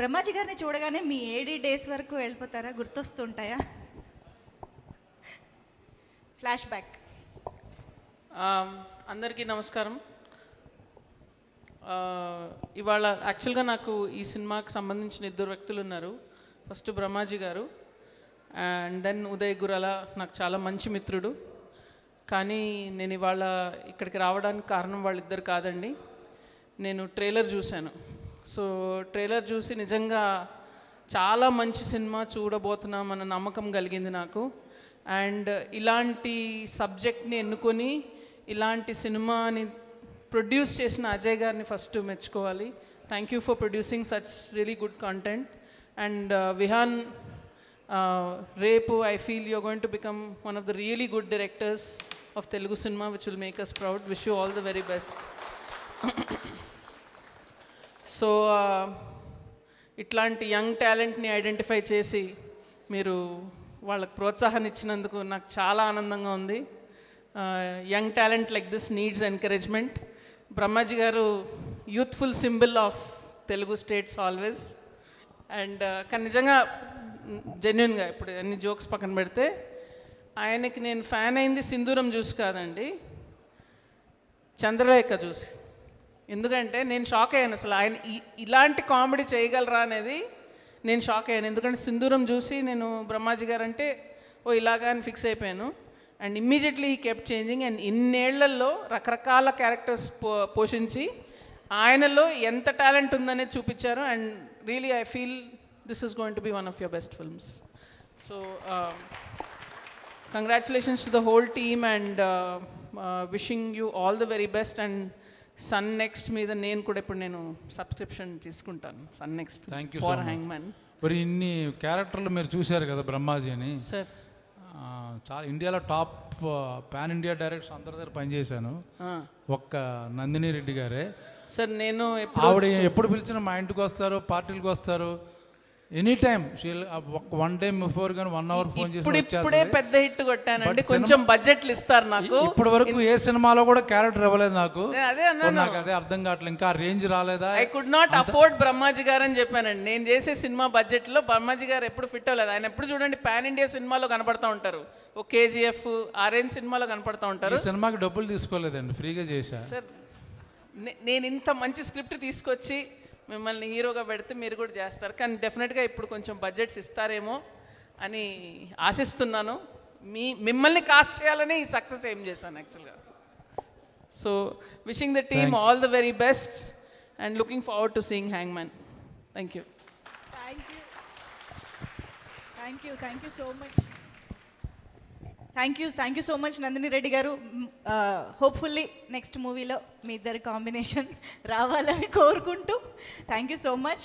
బ్రహ్మాజీ గారిని చూడగానే మీ ఏడీ డేస్ వరకు వెళ్ళిపోతారా? గుర్తొస్తుంటాయా? Flash back. అందరికీ నమస్కారం. ఇవాళ యాక్చువల్గా నాకు ఈ సినిమాకి సంబంధించిన ఇద్దరు వ్యక్తులు ఉన్నారు. ఫస్ట్ బ్రహ్మాజీ గారు అండ్ దెన్ ఉదయ్ గురాల, నాకు చాలా మంచి మిత్రుడు. కానీ నేను ఇవాళ ఇక్కడికి రావడానికి కారణం వాళ్ళిద్దరు కాదండి. నేను ట్రైలర్ చూశాను. సో ట్రైలర్ చూసి నిజంగా చాలా మంచి సినిమా చూడబోతున్నామన్న నమ్మకం కలిగింది నాకు. అండ్ ఇలాంటి సబ్జెక్ట్ని ఎన్నుకొని ఇలాంటి సినిమాని ప్రొడ్యూస్ చేసిన అజయ్ గారిని ఫస్ట్ మెచ్చుకోవాలి. Thank you for producing such really good content. And Vihaan, రేపు I feel you're going to become one of the really good directors of Telugu cinema which will make us proud. Wish you all the very best. So ఇట్లాంటి young టాలెంట్ని identify చేసి మీరు వాళ్ళకి ప్రోత్సాహాన్ని ఇచ్చినందుకు నాకు చాలా ఆనందంగా ఉంది. Young talent like this needs encouragement. Brahmaji గారు youthful symbol of Telugu states always. And కానీ నిజంగా జెన్యున్గా ఇప్పుడు అన్ని జోక్స్ పక్కన పెడితే ఆయనకి నేను ఫ్యాన్ అయింది సింధూరం చూసి కాదండి, చంద్రలేఖ చూసి. ఎందుకంటే నేను షాక్ అయ్యాను, అసలు ఆయన ఇలాంటి కామెడీ చేయగలరా అనేది నేను షాక్ అయ్యాను. ఎందుకంటే సింధూరం చూసి నేను బ్రహ్మాజీ గారు అంటే ఓ ఇలాగా అని ఫిక్స్ అయిపోయాను. అండ్ ఇమ్మీడియట్లీ ఈ కెప్ట్ చేంజింగ్. అండ్ ఇన్నేళ్లలో రకరకాల క్యారెక్టర్స్ పోషించి ఆయనలో ఎంత టాలెంట్ ఉందనేది చూపించారు. And really I feel this is going to be one of your best films. So congratulations to the whole team and wishing you all the very best. And Sun next మీద నేను కూడా ఇప్పుడు నేను subscription తీసుకుంటాను. Sun next for Hangman. మరి ఇన్ని క్యారెక్టర్లు మీరు చూశారు కదా బ్రహ్మాజీ అని. సార్ చాలా ఇండియాలో టాప్ పాన్ ఇండియా డైరెక్టర్స్ అందరి దగ్గర పనిచేశాను. ఒక్క నందిని రెడ్డి గారే సార్. నేను ఆవిడ ఎప్పుడు పిలిచినా మా ఇంటికి వస్తారు, పార్టీలకు వస్తారు. Any time one day before కానీ 1 hour ఫోన్ చేసి ఇప్పుడే పెద్ద హిట్ కొట్టానండి. కొంచెం బడ్జెట్లు ఇస్తారు నాకు. ఇప్పటి వరకు ఏ సినిమాలో కూడా క్యారెక్టర్ ఇవ్వలేదు నాకు. అదే నాకు అదే అర్థం కావట్లేదు, ఇంకా రేంజ్ రాలేదా. I could not afford Brahmaji గారు అని చెప్పానండి. నేను చేసే సినిమా బడ్జెట్లో బ్రహ్మాజీ గారు ఎప్పుడు ఫిట్ అవ్వలేదు. ఆయన ఎప్పుడు చూడండి పాన్ ఇండియా సినిమాలో కనపడతా ఉంటారు, ఓ కేజీఎఫ్ ఆ రేంజ్ సినిమాలో కనపడతా ఉంటారు. ఈ సినిమాకి డబ్బులు తీసుకోలేదండి, ఫ్రీగా చేశా. సార్ నేను ఇంత మంచి స్క్రిప్ట్ తీసుకొచ్చి మిమ్మల్ని హీరోగా పెడితే మీరు కూడా చేస్తారు. కానీ డెఫినెట్గా ఇప్పుడు కొంచెం బడ్జెట్స్ ఇస్తారేమో అని ఆశిస్తున్నాను. మిమ్మల్ని కాస్ట్ చేయాలని ఈ సక్సెస్ ఏం చేశాను యాక్చువల్గా. So wishing the team all the very best and looking forward to seeing Hangman. Thank you. Thank you so much. Thank you so much Nandini Reddy గారు. హోప్ఫుల్లీ నెక్స్ట్ మూవీలో మీ ఇద్దరి కాంబినేషన్ రావాలని కోరుకుంటూ థ్యాంక్ యూ సో మచ్.